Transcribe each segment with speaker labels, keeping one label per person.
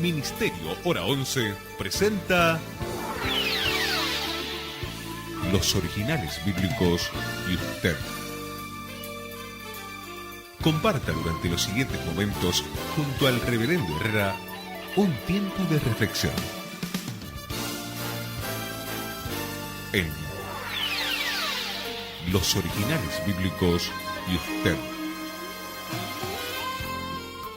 Speaker 1: Ministerio Hora 11 presenta los originales bíblicos y usted. Comparta durante los siguientes momentos junto al reverendo Herrera un tiempo de reflexión en los originales bíblicos y usted.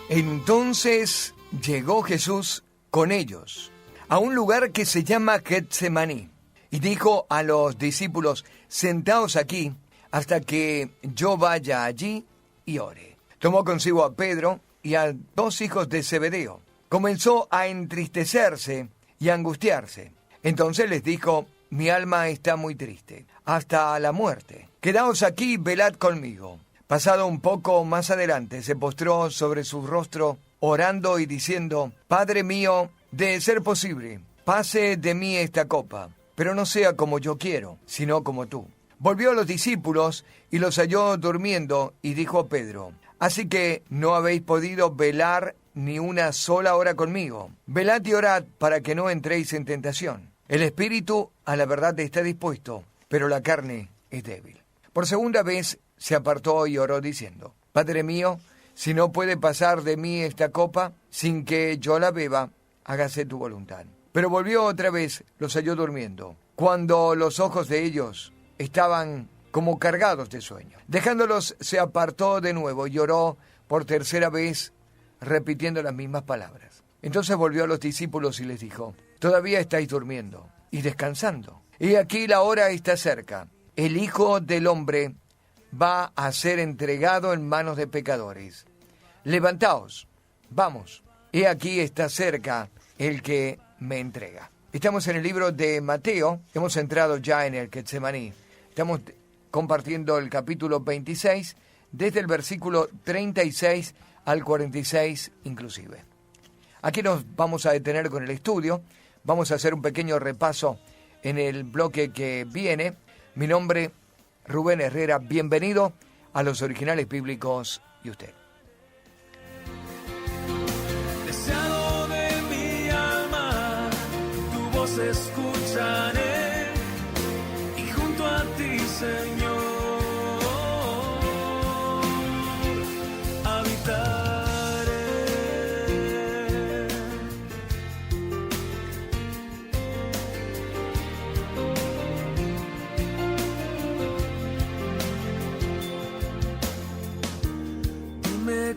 Speaker 2: Entonces llegó Jesús con ellos a un lugar que se llama Getsemaní y dijo a los discípulos: sentaos aquí hasta que yo vaya allí y ore. Tomó consigo a Pedro y a 2 hijos de Zebedeo. Comenzó a entristecerse y a angustiarse. Entonces les dijo: mi alma está muy triste, hasta la muerte. Quedaos aquí y velad conmigo. Pasado un poco más adelante, se postró sobre su rostro, orando y diciendo: Padre mío, de ser posible, pase de mí esta copa, pero no sea como yo quiero, sino como tú. Volvió a los discípulos y los halló durmiendo, y dijo a Pedro: así que no habéis podido velar ni una sola hora conmigo. Velad y orad para que no entréis en tentación. El espíritu a la verdad está dispuesto, pero la carne es débil. Por segunda vez se apartó y oró diciendo: Padre mío, si no puede pasar de mí esta copa sin que yo la beba, hágase tu voluntad. Pero volvió otra vez, los halló durmiendo, cuando los ojos de ellos estaban como cargados de sueño. Dejándolos, se apartó de nuevo y oró por tercera vez, repitiendo las mismas palabras. Entonces volvió a los discípulos y les dijo: todavía estáis durmiendo y descansando. Y aquí la hora está cerca. El Hijo del Hombre va a ser entregado en manos de pecadores. Levantaos, vamos. He aquí está cerca el que me entrega. Estamos en el libro de Mateo. Hemos entrado ya en el Getsemaní. Estamos compartiendo el capítulo 26, desde el versículo 36 al 46 inclusive. Aquí nos vamos a detener con el estudio. Vamos a hacer un pequeño repaso en el bloque que viene. Mi nombre, Rubén Herrera. Bienvenido a los originales bíblicos y usted.
Speaker 3: Deseado de mi alma, tu voz escucharé, y junto a ti, Señor, habitaré.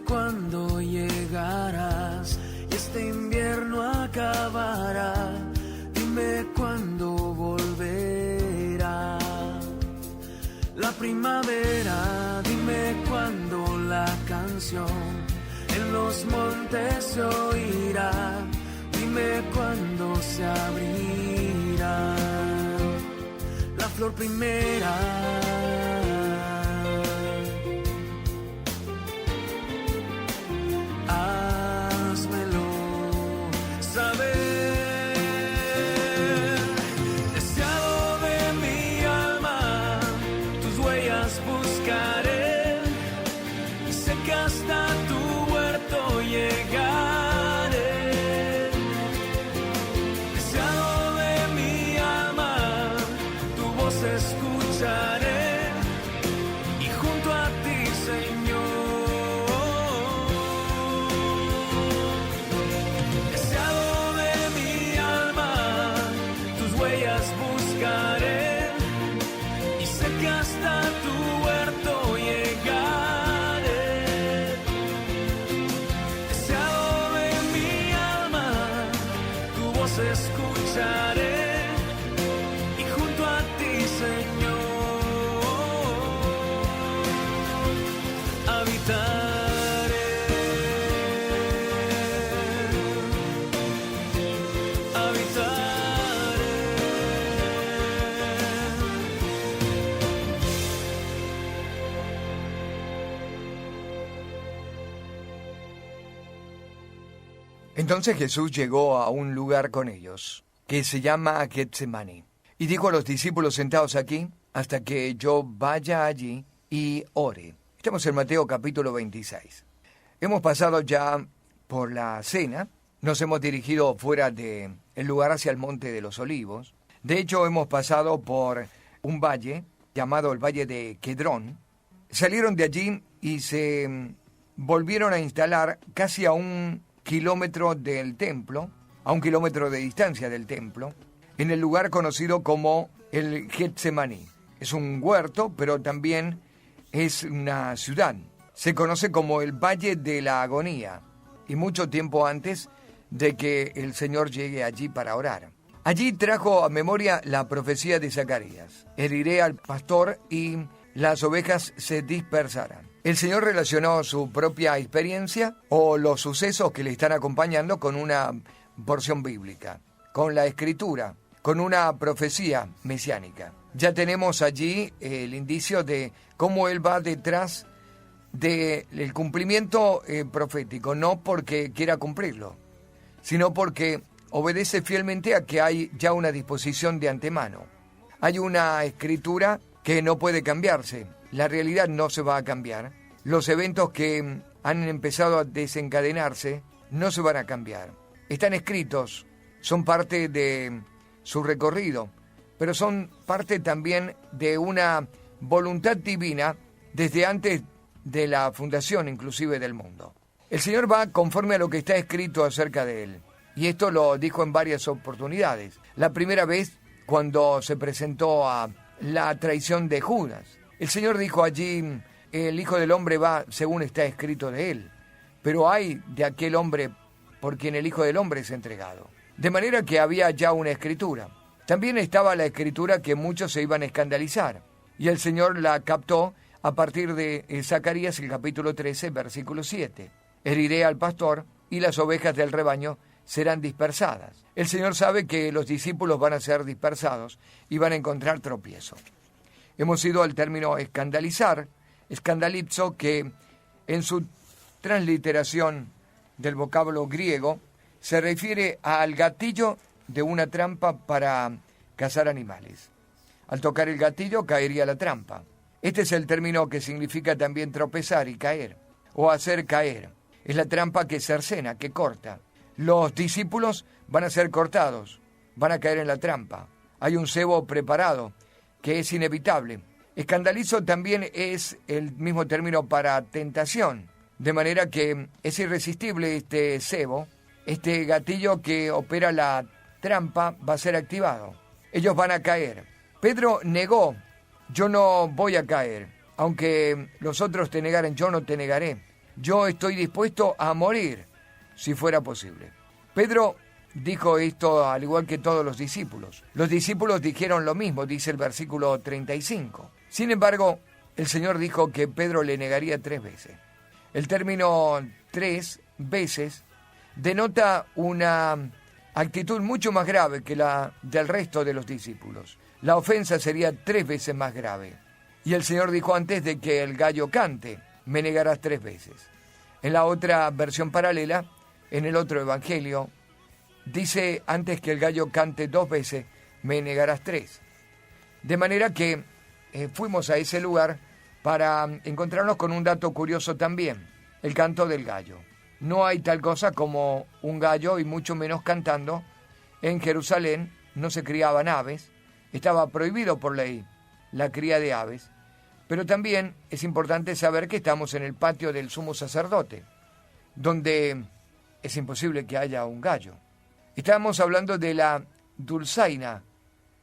Speaker 3: Cuando llegarás y este invierno acabará, dime cuándo volverá la primavera, dime cuándo la canción en los montes se oirá, dime cuándo se abrirá la flor primera.
Speaker 2: Entonces Jesús llegó a un lugar con ellos, que se llama Getsemaní, y dijo a los discípulos: sentaos aquí, hasta que yo vaya allí y ore. Estamos en Mateo capítulo 26. Hemos pasado ya por la cena nos hemos dirigido fuera del lugar hacia el Monte de los Olivos. De hecho, hemos pasado por un valle llamado el Valle de Quedrón. Salieron de allí y se volvieron a instalar casi a 1 kilómetro del templo, a 1 kilómetro de distancia del templo, en el lugar conocido como el Getsemaní. Es un huerto, pero también es una ciudad. Se conoce como el Valle de la Agonía, y mucho tiempo antes de que el Señor llegue allí para orar. Allí trajo a memoria la profecía de Zacarías: heriré al pastor y las ovejas se dispersarán. El Señor relacionó su propia experiencia o los sucesos que le están acompañando con una porción bíblica, con la Escritura, con una profecía mesiánica. Ya tenemos allí el indicio de cómo Él va detrás del cumplimiento profético, no porque quiera cumplirlo, sino porque obedece fielmente a que hay ya una disposición de antemano. Hay una Escritura que no puede cambiarse. La realidad no se va a cambiar. Los eventos que han empezado a desencadenarse no se van a cambiar. Están escritos, son parte de su recorrido, pero son parte también de una voluntad divina desde antes de la fundación inclusive del mundo. El Señor va conforme a lo que está escrito acerca de Él. Y esto lo dijo en varias oportunidades. La primera vez cuando se presentó a la traición de Judas. El Señor dijo allí: el Hijo del Hombre va según está escrito de Él, pero hay de aquel hombre por quien el Hijo del Hombre es entregado. De manera que había ya una Escritura. También estaba la Escritura que muchos se iban a escandalizar, y el Señor la captó a partir de Zacarías, el capítulo 13, versículo 7. Heriré al pastor y las ovejas del rebaño serán dispersadas. El Señor sabe que los discípulos van a ser dispersados y van a encontrar tropiezo. Hemos ido al término escandalizar, escandalizo, que en su transliteración del vocablo griego se refiere al gatillo de una trampa para cazar animales. Al tocar el gatillo caería la trampa. Este es el término que significa también tropezar y caer, o hacer caer. Es la trampa que cercena, que corta. Los discípulos van a ser cortados, van a caer en la trampa. Hay un cebo preparado que es inevitable. Escandalizo también es el mismo término para tentación, de manera que es irresistible este cebo, este gatillo que opera la trampa va a ser activado. Ellos van a caer. Pedro negó: yo no voy a caer, aunque los otros te negaren, yo no te negaré. Yo estoy dispuesto a morir si fuera posible. Pedro dijo esto al igual que todos los discípulos. Los discípulos dijeron lo mismo, dice el versículo 35. Sin embargo, el Señor dijo que Pedro le negaría 3 veces. El término 3 veces denota una actitud mucho más grave que la del resto de los discípulos. La ofensa sería 3 veces más grave. Y el Señor dijo: antes de que el gallo cante, me negarás 3 veces. En la otra versión paralela, en el otro evangelio, dice: antes que el gallo cante 2 veces, me negarás 3. De manera que fuimos a ese lugar para encontrarnos con un dato curioso también: el canto del gallo. No hay tal cosa como un gallo, y mucho menos cantando. En Jerusalén no se criaban aves, estaba prohibido por ley la cría de aves, pero también es importante saber que estamos en el patio del sumo sacerdote, donde es imposible que haya un gallo. Estamos hablando de la dulzaina,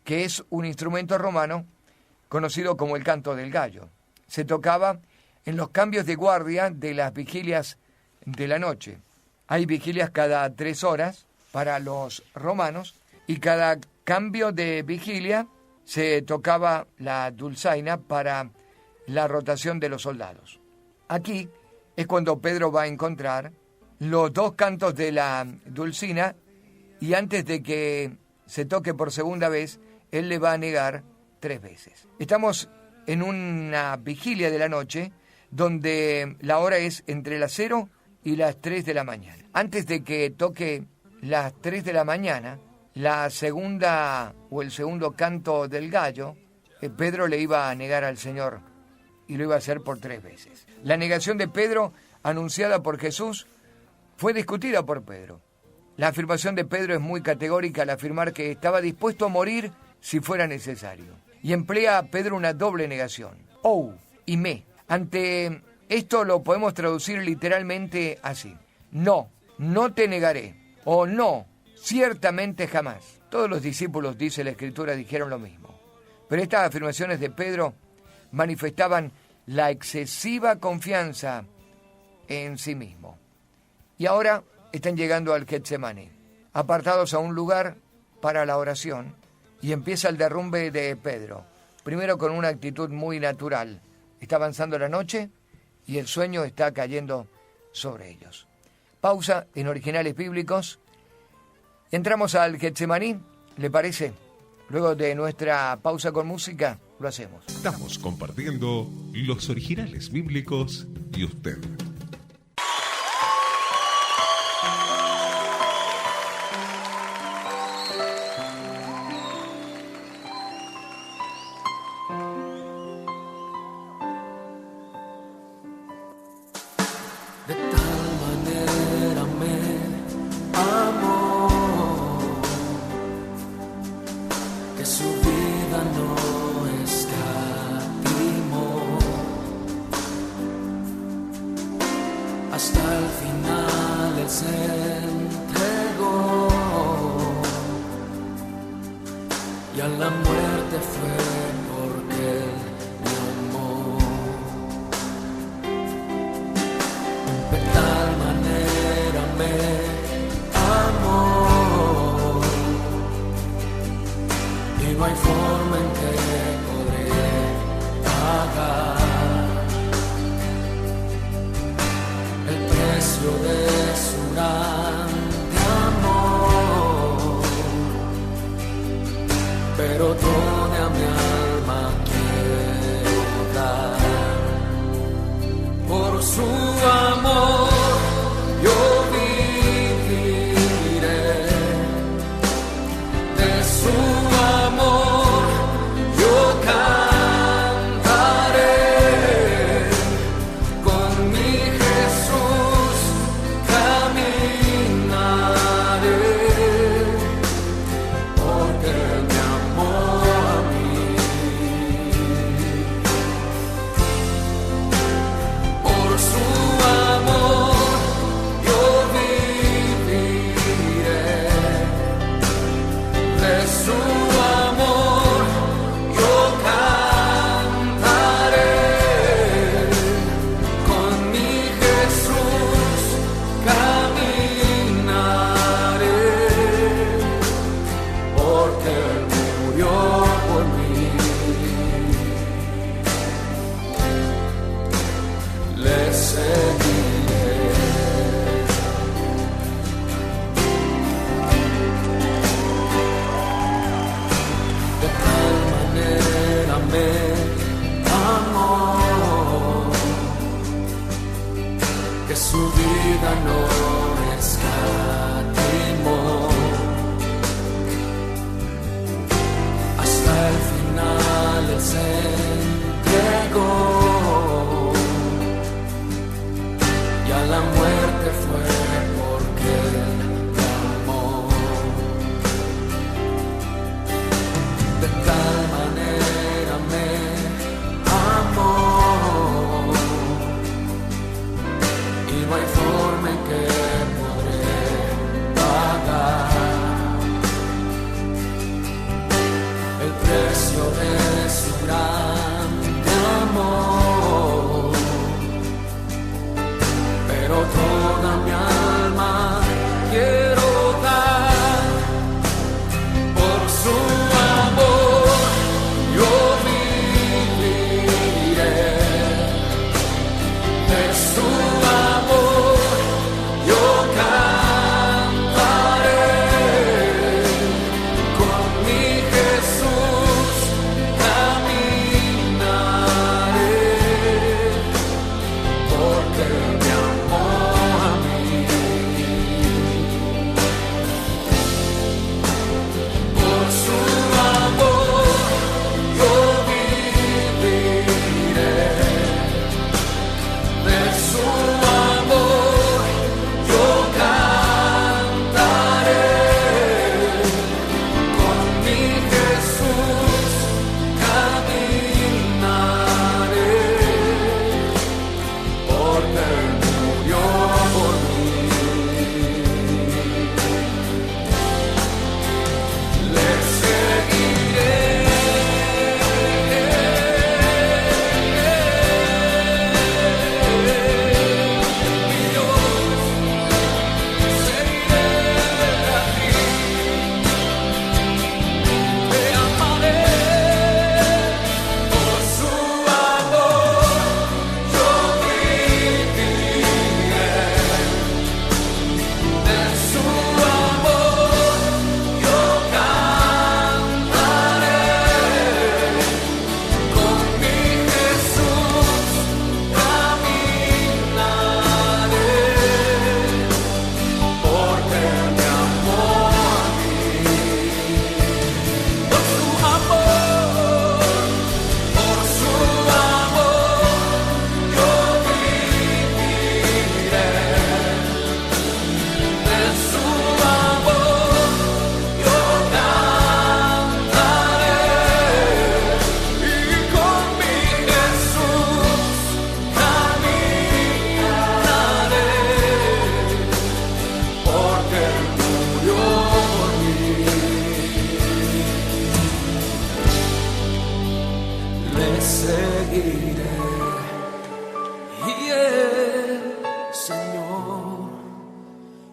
Speaker 2: que es un instrumento romano conocido como el canto del gallo. Se tocaba en los cambios de guardia de las vigilias de la noche. Hay vigilias cada 3 horas para los romanos, y cada cambio de vigilia se tocaba la dulzaina para la rotación de los soldados. Aquí es cuando Pedro va a encontrar los 2 cantos de la dulzaina, y antes de que se toque por segunda vez, él le va a negar 3 veces. Estamos en una vigilia de la noche donde la hora es entre las 0 y las 3 de la mañana. Antes de que toque las 3 de la mañana, la segunda o el segundo canto del gallo, Pedro le iba a negar al Señor, y lo iba a hacer por 3 veces. La negación de Pedro, anunciada por Jesús, fue discutida por Pedro. La afirmación de Pedro es muy categórica al afirmar que estaba dispuesto a morir si fuera necesario. Y emplea a Pedro una doble negación, ou y me. Ante esto lo podemos traducir literalmente así: no, no te negaré, o no, ciertamente jamás. Todos los discípulos, dice la Escritura, dijeron lo mismo. Pero estas afirmaciones de Pedro manifestaban la excesiva confianza en sí mismo. Y ahora están llegando al Getsemaní, apartados a un lugar para la oración, y empieza el derrumbe de Pedro. Primero con una actitud muy natural. Está avanzando la noche y el sueño está cayendo sobre ellos. Pausa en originales bíblicos. Entramos al Getsemaní, ¿le parece? Luego de nuestra pausa con música, lo hacemos.
Speaker 1: Estamos compartiendo los originales bíblicos y usted.
Speaker 3: De tal manera me amó que su vida no escatimó. Hasta el final él se entregó y a la muerte fue porque él me amó. De tal manera me amó y no hay forma en que podré pagar el precio de su grande amor, pero toda mi alma quiero dar por su amor. Yo viviré de su amor, yo cantaré con mi Jesús, caminaré.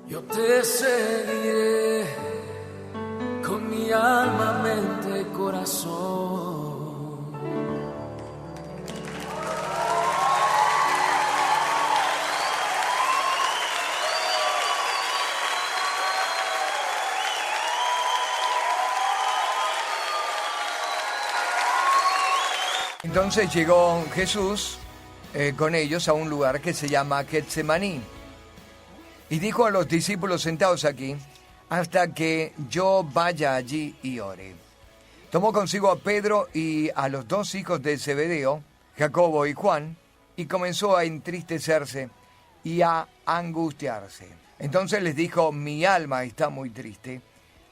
Speaker 3: Yo te seguiré con mi alma, mente, corazón.
Speaker 2: Entonces llegó Jesús con ellos a un lugar que se llama Getsemaní. Y dijo a los discípulos sentados aquí, hasta que yo vaya allí y ore. Tomó consigo a Pedro y a los dos hijos de Zebedeo, Jacobo y Juan, y comenzó a entristecerse y a angustiarse. Entonces les dijo, mi alma está muy triste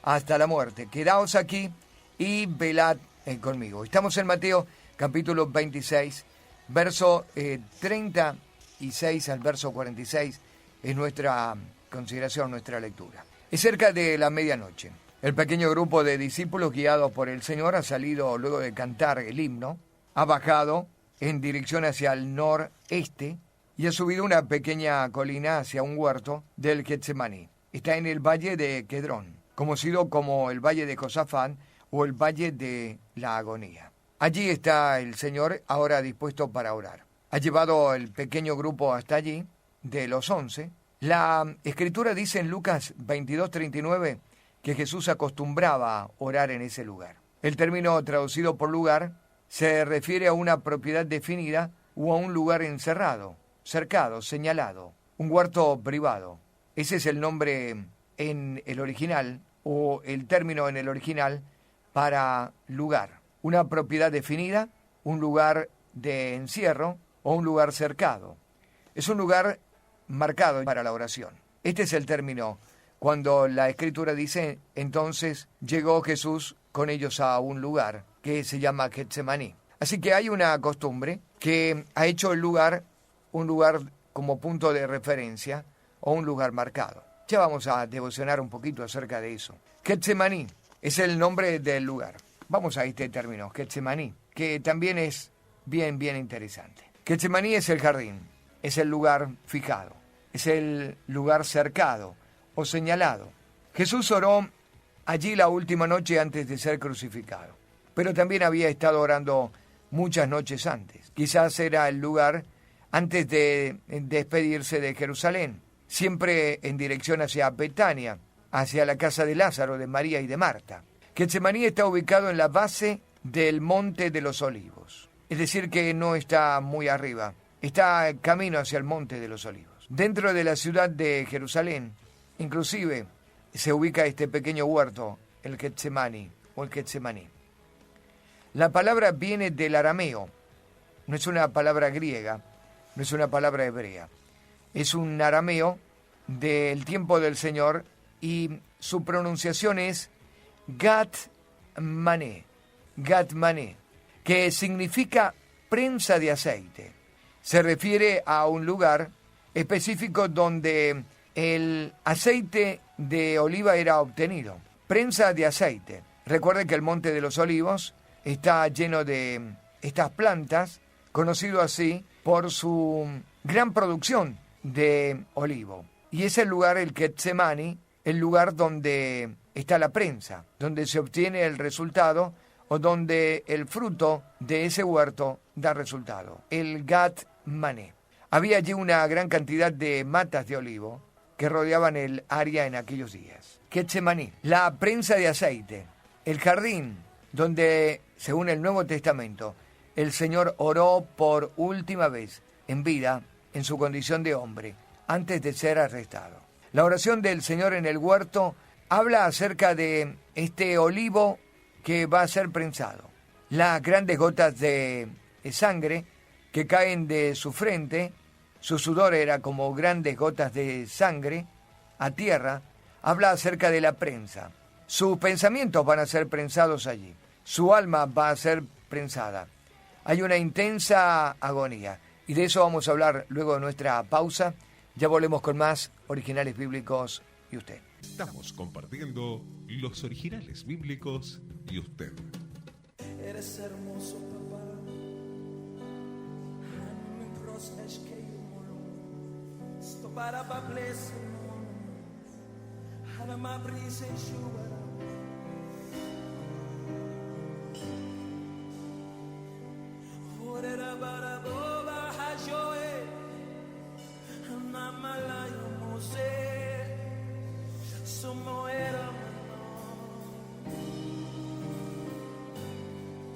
Speaker 2: hasta la muerte. Quedaos aquí y velad conmigo. Estamos en Mateo capítulo 26, verso 36 al verso 46, es nuestra consideración, nuestra lectura. Es cerca de la medianoche. El pequeño grupo de discípulos guiados por el Señor ha salido luego de cantar el himno, ha bajado en dirección hacia el noreste y ha subido una pequeña colina hacia un huerto del Getsemaní. Está en el valle de Quedrón, conocido como el valle de Josafat o el valle de la agonía. Allí está el Señor ahora dispuesto para orar. Ha llevado el pequeño grupo hasta allí, de los 11. La Escritura dice en Lucas 22:39 que Jesús acostumbraba a orar en ese lugar. El término traducido por lugar se refiere a una propiedad definida o a un lugar encerrado, cercado, señalado, un huerto privado. Ese es el nombre en el original o el término en el original para lugar. Una propiedad definida, un lugar de encierro o un lugar cercado. Es un lugar marcado para la oración. Este es el término cuando la Escritura dice, entonces llegó Jesús con ellos a un lugar que se llama Getsemaní. Así que hay una costumbre que ha hecho el lugar un lugar como punto de referencia o un lugar marcado. Ya vamos a devocionar un poquito acerca de eso. Getsemaní es el nombre del lugar. Vamos a este término, Getsemaní, que también es bien interesante. Getsemaní es el jardín, es el lugar fijado, es el lugar cercado o señalado. Jesús oró allí la última noche antes de ser crucificado, pero también había estado orando muchas noches antes. Quizás era el lugar antes de despedirse de Jerusalén, siempre en dirección hacia Betania, hacia la casa de Lázaro, de María y de Marta. Getsemaní está ubicado en la base del Monte de los Olivos, es decir, que no está muy arriba, está camino hacia el Monte de los Olivos. Dentro de la ciudad de Jerusalén, inclusive, se ubica este pequeño huerto, el Getsemaní o el Getsemaní. La palabra viene del arameo, no es una palabra griega, no es una palabra hebrea, es un arameo del tiempo del Señor y su pronunciación es Gat-mané, que significa prensa de aceite. Se refiere a un lugar específico donde el aceite de oliva era obtenido. Prensa de aceite. Recuerden que el Monte de los Olivos está lleno de estas plantas, conocido así por su gran producción de olivo. Y es el lugar, el Getsemaní, el lugar donde está la prensa, donde se obtiene el resultado o donde el fruto de ese huerto da resultado, el Gat-mané. Había allí una gran cantidad de matas de olivo que rodeaban el área en aquellos días. Getsemaní, la prensa de aceite, el jardín donde, según el Nuevo Testamento, el Señor oró por última vez en vida, en su condición de hombre, antes de ser arrestado. La oración del Señor en el huerto habla acerca de este olivo que va a ser prensado. Las grandes gotas de sangre que caen de su frente, su sudor era como grandes gotas de sangre a tierra, habla acerca de la prensa. Sus pensamientos van a ser prensados allí. Su alma va a ser prensada. Hay una intensa agonía. Y de eso vamos a hablar luego de nuestra pausa. Ya volvemos con más originales bíblicos y usted.
Speaker 1: Estamos compartiendo los originales bíblicos y usted.
Speaker 3: Eres hermoso, papá. Adama brise shubara. Orera bara boba hajoe. Namala yo mose. Sumo era.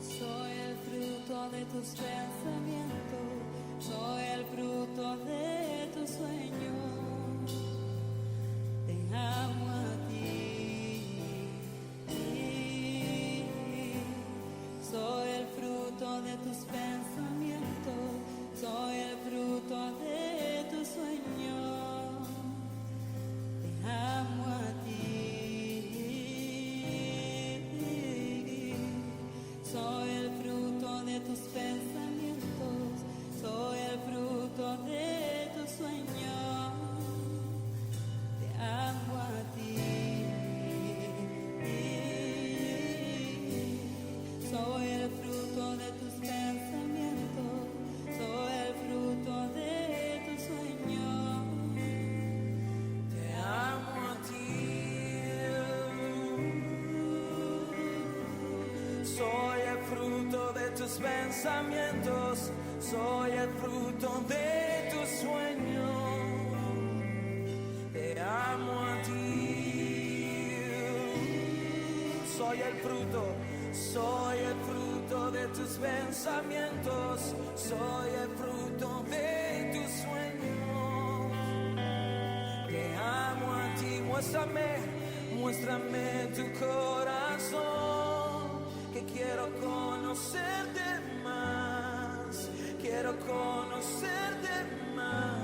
Speaker 4: Soy el fruto de tus pensamientos, soy el fruto de tus sueños. Te amo a ti. Soy el fruto de tus pensamientos, soy el fruto de tus sueños. Te amo a ti. Soy el fruto de tus pensamientos, soy el fruto de tus sueños. Te amo a ti. Soy el fruto de tus pensamientos, soy el fruto de tus sueños.
Speaker 3: Te amo a ti. Soy el fruto de tus pensamientos, soy el fruto de tus sueños. Te amo a ti. Soy el fruto de tus pensamientos, soy el fruto de tus sueños. Te amo a ti, muéstrame tu corazón, que quiero conocerte más, quiero conocerte más.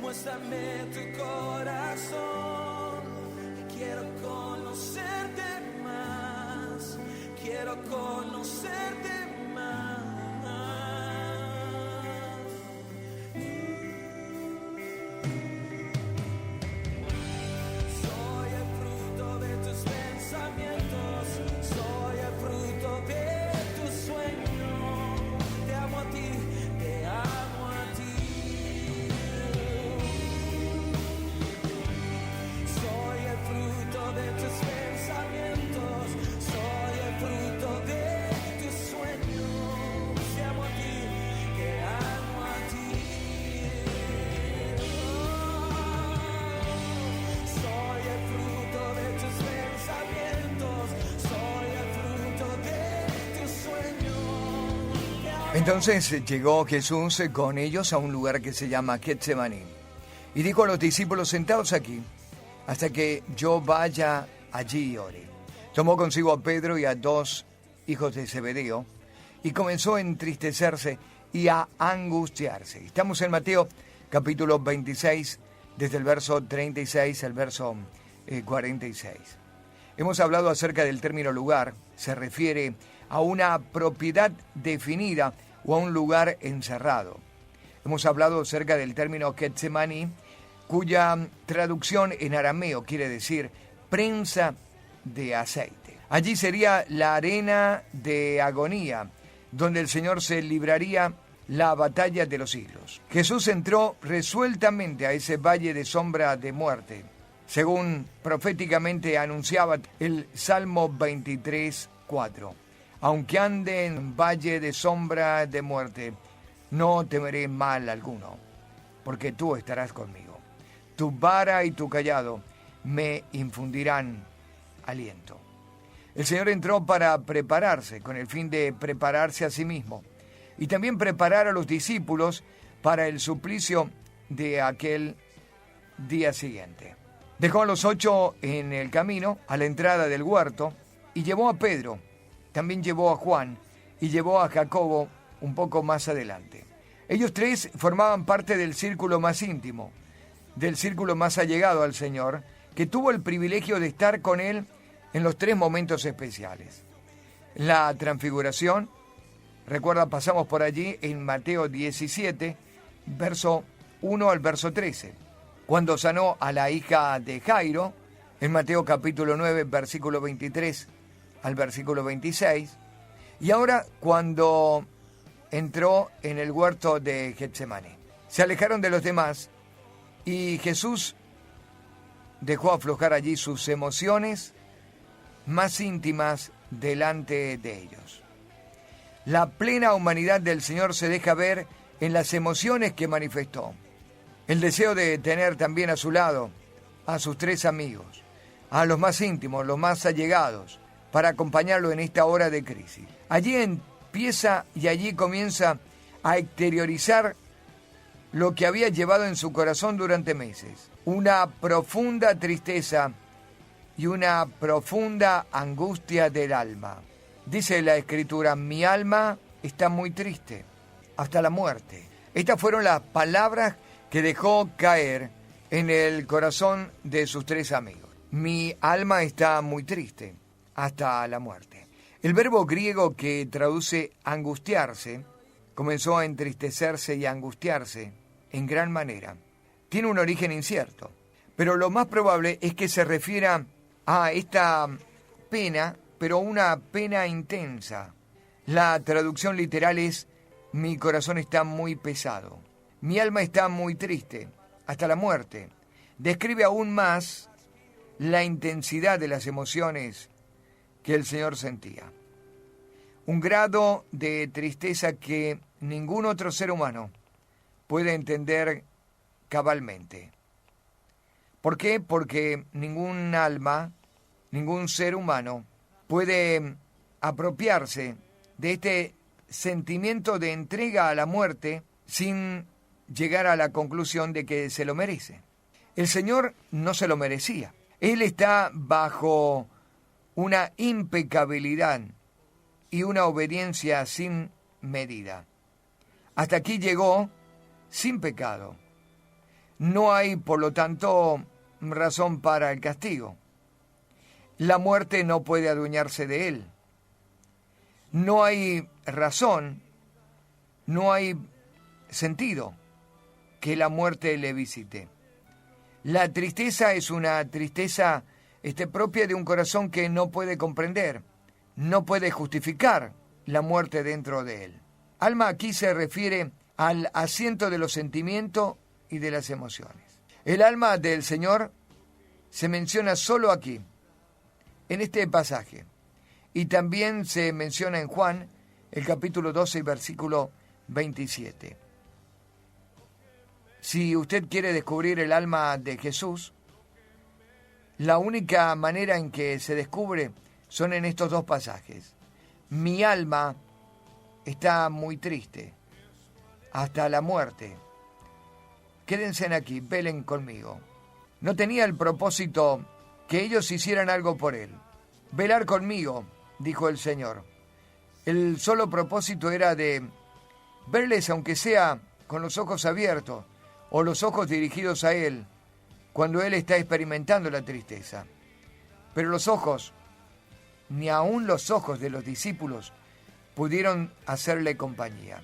Speaker 3: Muéstrame tu corazón, que quiero conocerte más, quiero conocerte más. Soy el fruto de tus pensamientos, soy el fruto de tus sueños. Te amo a ti, te amo a ti. Soy el fruto de tus pensamientos, soy el fruto de tus sueños. Te amo a ti, te amo a ti. Soy el fruto de tus pensamientos, soy el fruto de tus sueños. Te amo.
Speaker 2: Entonces llegó Jesús con ellos a un lugar que se llama Getsemaní. Y dijo a los discípulos: sentaos aquí, hasta que yo vaya allí y ore. Tomó consigo a Pedro y a 2 hijos de Zebedeo, y comenzó a entristecerse y a angustiarse. Estamos en Mateo capítulo 26, desde el verso 36 al verso 46. Hemos hablado acerca del término lugar. Se refiere a una propiedad definida o a un lugar encerrado. Hemos hablado acerca del término Getsemaní, cuya traducción en arameo quiere decir prensa de aceite. Allí sería la arena de agonía, donde el Señor se libraría la batalla de los siglos. Jesús entró resueltamente a ese valle de sombra de muerte, según proféticamente anunciaba el Salmo 23:4. Aunque ande en valle de sombra de muerte, no temeré mal alguno, porque tú estarás conmigo. Tu vara y tu cayado me infundirán aliento. El Señor entró para prepararse, con el fin de prepararse a sí mismo, y también preparar a los discípulos para el suplicio de aquel día siguiente. Dejó a los 8 en el camino, a la entrada del huerto, y llevó a Pedro, también llevó a Juan, y llevó a Jacobo un poco más adelante. Ellos 3 formaban parte del círculo más íntimo, del círculo más allegado al Señor, que tuvo el privilegio de estar con Él en los 3 momentos especiales. La transfiguración, recuerda, pasamos por allí en Mateo 17, verso 1 al verso 13. Cuando sanó a la hija de Jairo, en Mateo capítulo 9, versículo 23 al versículo 26. Y ahora cuando entró en el huerto de Getsemaní. Se alejaron de los demás Y Jesús dejó aflojar allí sus emociones más íntimas delante de ellos. La plena humanidad del Señor se deja ver en las emociones que manifestó. El deseo de tener también a su lado a sus 3 amigos, a los más íntimos, los más allegados, para acompañarlo en esta hora de crisis. Allí empieza y allí comienza a exteriorizar lo que había llevado en su corazón durante meses. Una profunda tristeza y una profunda angustia del alma. Dice la Escritura, mi alma está muy triste, hasta la muerte. Estas fueron las palabras que dejó caer en el corazón de sus 3 amigos. Mi alma está muy triste, hasta la muerte. El verbo griego que traduce angustiarse, comenzó a entristecerse y a angustiarse en gran manera. Tiene un origen incierto, pero lo más probable es que se refiera a esta pena, pero una pena intensa. La traducción literal es, mi corazón está muy pesado, mi alma está muy triste, hasta la muerte. Describe aún más la intensidad de las emociones que el Señor sentía. Un grado de tristeza que ningún otro ser humano puede entender cabalmente. ¿Por qué? Porque ningún alma, ningún ser humano puede apropiarse de este sentimiento de entrega a la muerte sin llegar a la conclusión de que se lo merece. El Señor no se lo merecía. Él está bajo una impecabilidad y una obediencia sin medida. Hasta aquí llegó sin pecado. No hay, por lo tanto, razón para el castigo. La muerte no puede adueñarse de él. No hay razón, no hay sentido que la muerte le visite. La tristeza es una tristeza propia de un corazón que no puede comprender, no puede justificar la muerte dentro de él. Alma aquí se refiere al asiento de los sentimientos y de las emociones. El alma del Señor se menciona solo aquí, en este pasaje, y también se menciona en Juan, el capítulo 12, versículo 27. Si usted quiere descubrir el alma de Jesús, la única manera en que se descubre son en estos 2 pasajes. Mi alma está muy triste, hasta la muerte. Quédense aquí, velen conmigo. No tenía el propósito que ellos hicieran algo por él. Velar conmigo, dijo el Señor. El solo propósito era de verles, aunque sea con los ojos abiertos o los ojos dirigidos a él, cuando él está experimentando la tristeza. Pero los ojos, ni aun los ojos de los discípulos, pudieron hacerle compañía.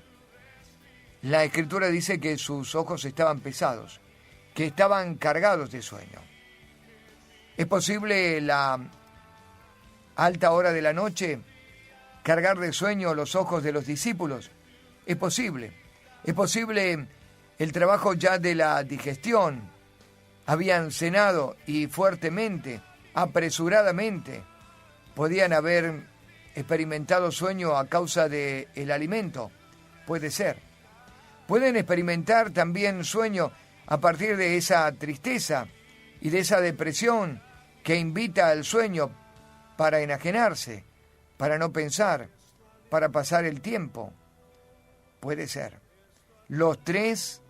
Speaker 2: La Escritura dice que sus ojos estaban pesados, que estaban cargados de sueño. ¿Es posible la alta hora de la noche cargar de sueño los ojos de los discípulos? Es posible. Es posible el trabajo ya de la digestión. Habían cenado y fuertemente, apresuradamente, podían haber experimentado sueño a causa del alimento. Puede ser. Pueden experimentar también sueño a partir de esa tristeza y de esa depresión que invita al sueño para enajenarse, para no pensar, para pasar el tiempo. Puede ser. Los 3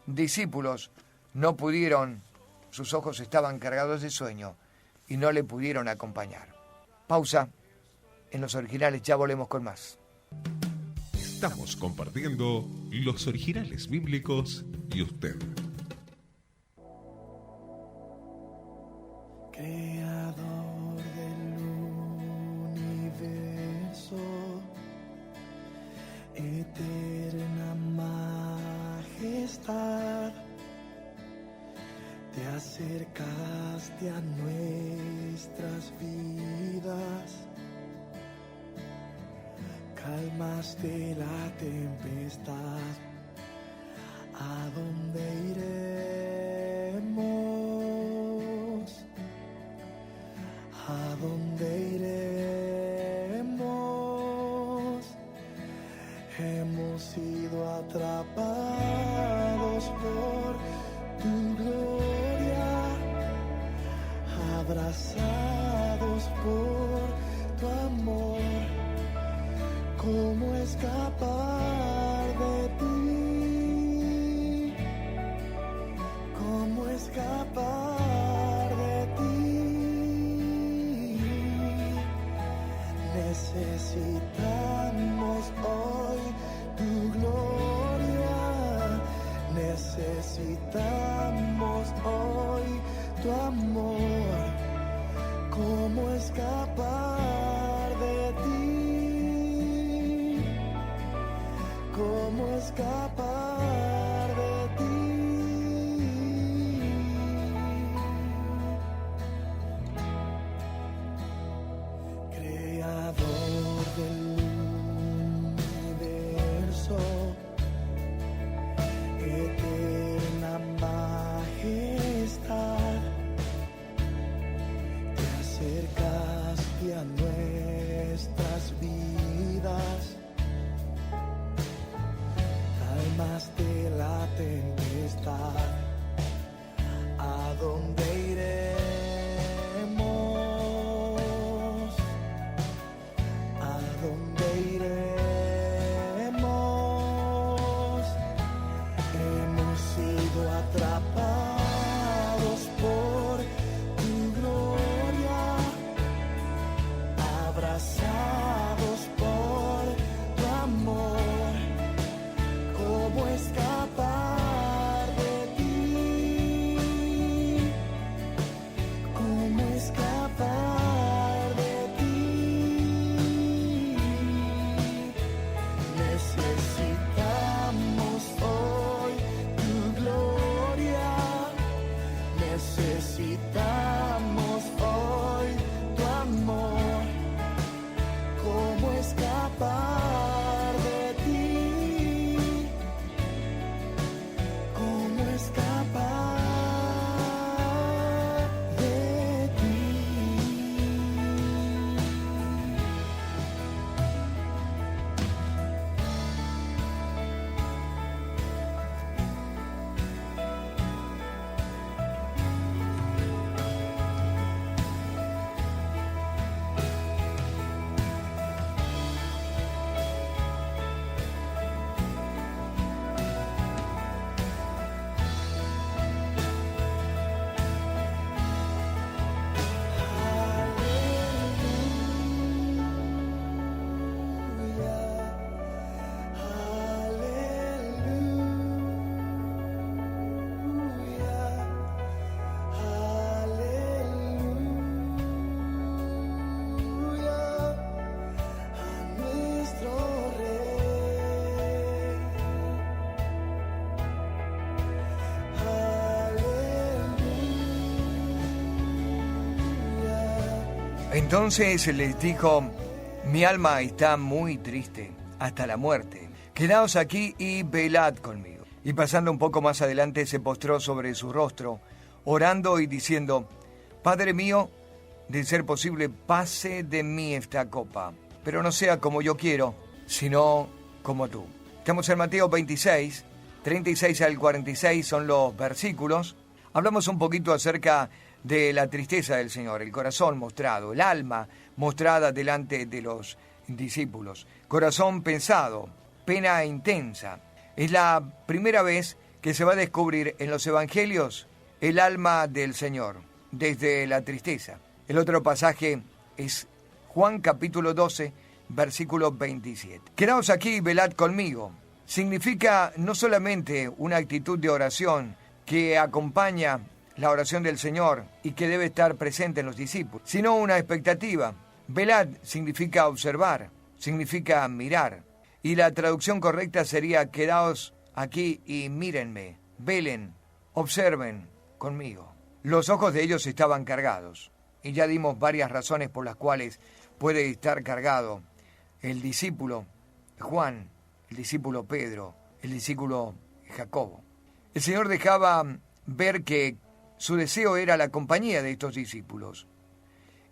Speaker 2: discípulos no pudieron, sus ojos estaban cargados de sueño y no le pudieron acompañar. Pausa. En los originales ya volvemos con más.
Speaker 1: Estamos compartiendo los originales bíblicos y usted.
Speaker 3: Creador del universo, eterna majestad, te acercaste a nuestras vidas, calmaste la tempestad. ¿A dónde iré? Necesitamos hoy tu amor. ¿Cómo escapar de ti? ¿Cómo escapar de ti? Creador del universo, eterna majestad, te acercaste a nuestras vidas, calmaste la tempestad. ¿A dónde iremos? ¿A dónde iremos? Hemos sido atrapados por tu gloria, abrazados por tu amor. ¿Cómo escapar de ti? ¿Cómo escapar de ti? Necesitamos hoy tu gloria. Necesitamos hoy tu amor. ¿Cómo escapar de ti? ¿Cómo escapar de ti?
Speaker 2: Entonces les dijo: mi alma está muy triste hasta la muerte. Quedaos aquí y velad conmigo. Y pasando un poco más adelante se postró sobre su rostro, orando y diciendo: Padre mío, de ser posible, pase de mí esta copa, pero no sea como yo quiero, sino como tú. Estamos en Mateo 26, 36 al 46 son los versículos. Hablamos un poquito acerca de la tristeza del Señor, el corazón mostrado, el alma mostrada delante de los discípulos. Corazón pensado, pena intensa. Es la primera vez que se va a descubrir en los evangelios el alma del Señor, desde la tristeza. El otro pasaje es Juan capítulo 12, versículo 27. Quedaos aquí y velad conmigo. Significa no solamente una actitud de oración que acompaña la oración del Señor y que debe estar presente en los discípulos, sino una expectativa. Velad significa observar, significa mirar. Y la traducción correcta sería: quedaos aquí y mírenme, velen, observen conmigo. Los ojos de ellos estaban cargados, y ya dimos varias razones por las cuales puede estar cargado el discípulo Juan, el discípulo Pedro, el discípulo Jacobo. El Señor dejaba ver que su deseo era la compañía de estos discípulos,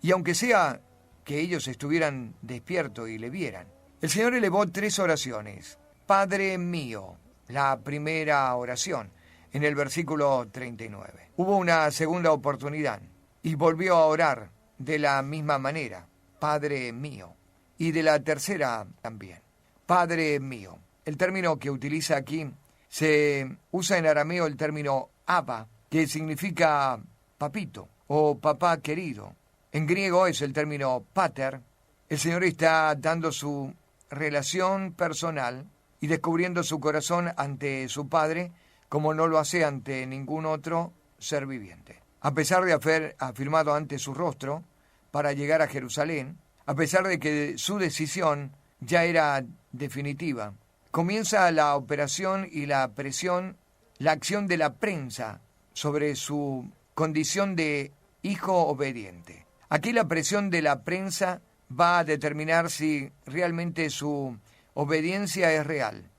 Speaker 2: y aunque sea que ellos estuvieran despiertos y le vieran, el Señor elevó 3 oraciones. Padre mío, la primera oración, en el versículo 39. Hubo una segunda oportunidad, y volvió a orar de la misma manera, Padre mío. Y de la tercera también, Padre mío. El término que utiliza aquí, se usa en arameo el término Abba, que significa papito o papá querido. En griego es el término pater. El Señor está dando su relación personal y descubriendo su corazón ante su Padre como no lo hace ante ningún otro ser viviente. A pesar de haber afirmado ante su rostro para llegar a Jerusalén, a pesar de que su decisión ya era definitiva, comienza la operación y la presión, la acción de la prensa sobre su condición de hijo obediente. Aquí la presión de la prensa va a determinar si realmente su obediencia es real,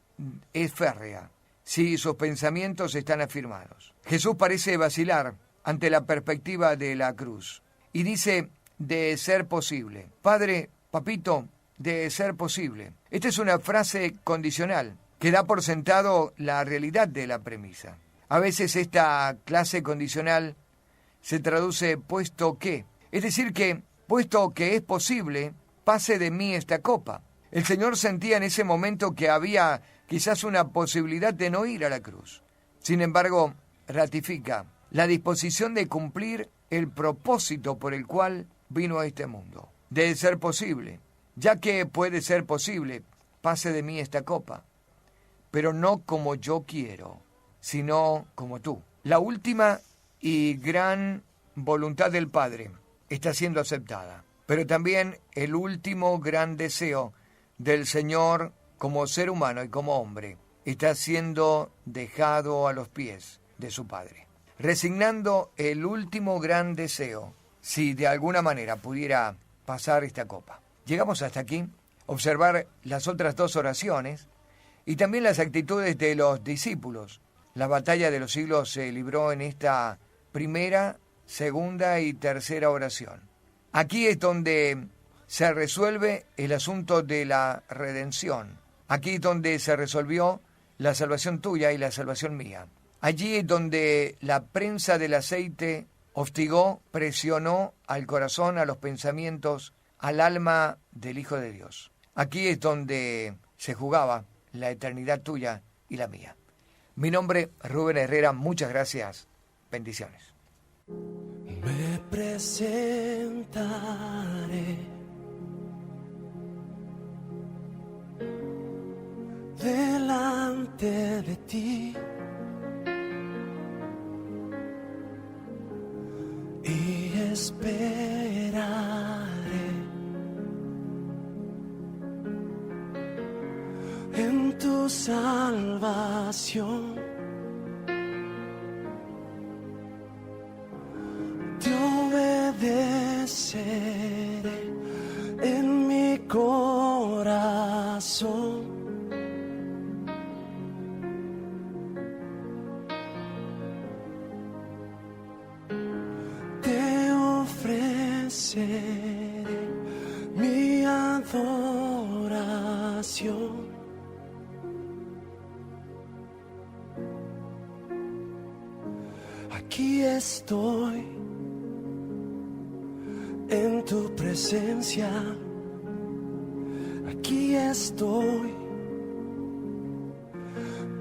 Speaker 2: es férrea, si sus pensamientos están afirmados. Jesús parece vacilar ante la perspectiva de la cruz y dice, de ser posible. Padre, papito, de ser posible. Esta es una frase condicional que da por sentado la realidad de la premisa. A veces esta clase condicional se traduce puesto que, es decir que, puesto que es posible, pase de mí esta copa. El Señor sentía en ese momento que había quizás una posibilidad de no ir a la cruz. Sin embargo, ratifica la disposición de cumplir el propósito por el cual vino a este mundo. De ser posible, ya que puede ser posible, pase de mí esta copa, pero no como yo quiero, sino como tú. La última y gran voluntad del Padre está siendo aceptada, pero también el último gran deseo del Señor como ser humano y como hombre está siendo dejado a los pies de su Padre, resignando el último gran deseo, si de alguna manera pudiera pasar esta copa. Llegamos hasta aquí, observar las otras dos oraciones y también las actitudes de los discípulos. La batalla de los siglos se libró en esta primera, segunda y tercera oración. Aquí es donde se resuelve el asunto de la redención. Aquí es donde se resolvió la salvación tuya y la salvación mía. Allí es donde la prensa del aceite hostigó, presionó al corazón, a los pensamientos, al alma del Hijo de Dios. Aquí es donde se jugaba la eternidad tuya y la mía. Mi nombre es Rubén Herrera, muchas gracias, bendiciones.
Speaker 3: Me presentaré delante de ti y esperaré en tu salvación. Te obedeceré en mi corazón. Te ofreceré mi adoración. Aquí estoy en tu presencia. Aquí estoy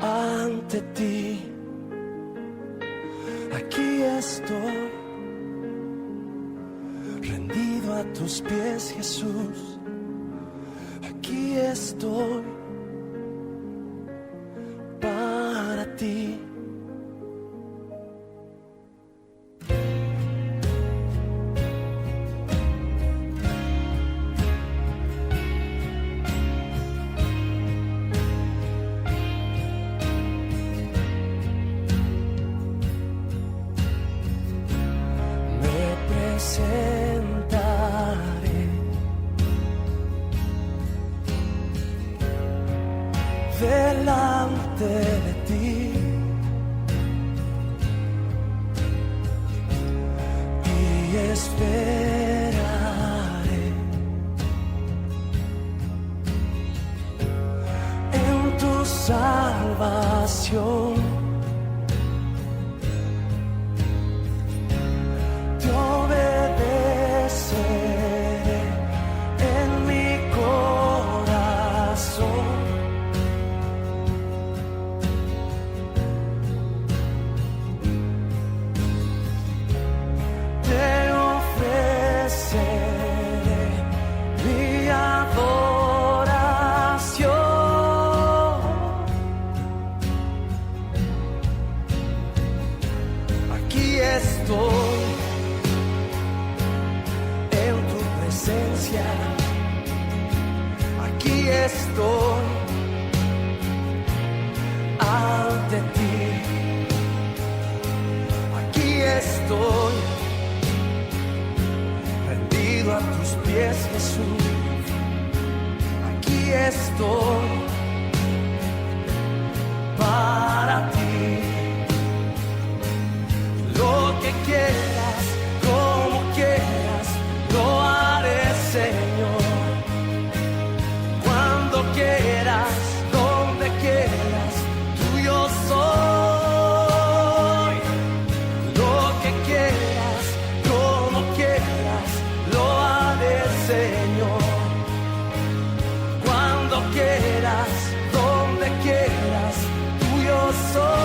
Speaker 3: ante ti. Aquí estoy rendido a tus pies, Jesús. Aquí estoy para ti. Sentaré delante de ti y esperaré en tu salvación. Te obedeceré en mi corazón. Te ofreceré mi adoración. estoy en tu presencia. Aquí estoy ante ti. Aquí estoy rendido a tus pies, Jesús. Aquí estoy para ti. Lo que quieras, como quieras, lo haré, Señor. Cuando quieras, donde quieras, tuyo soy. Lo que quieras, como quieras, lo haré, Señor. Cuando quieras, donde quieras, tuyo soy.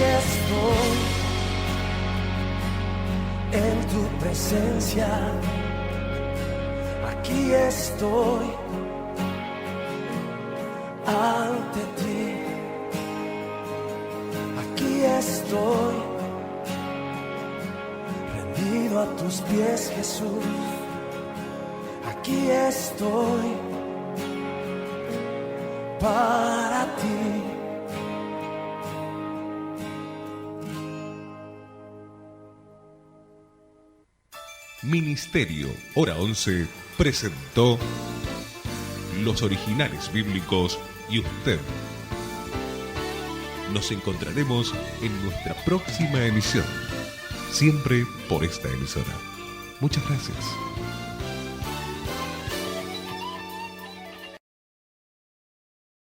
Speaker 3: Estoy en tu presencia. Aquí estoy ante ti. Aquí estoy rendido a tus pies, Jesús. Aquí estoy para ti.
Speaker 1: Ministerio Hora 11 presentó Los Originales Bíblicos y usted. Nos encontraremos en nuestra próxima emisión, siempre por esta emisora. Muchas gracias.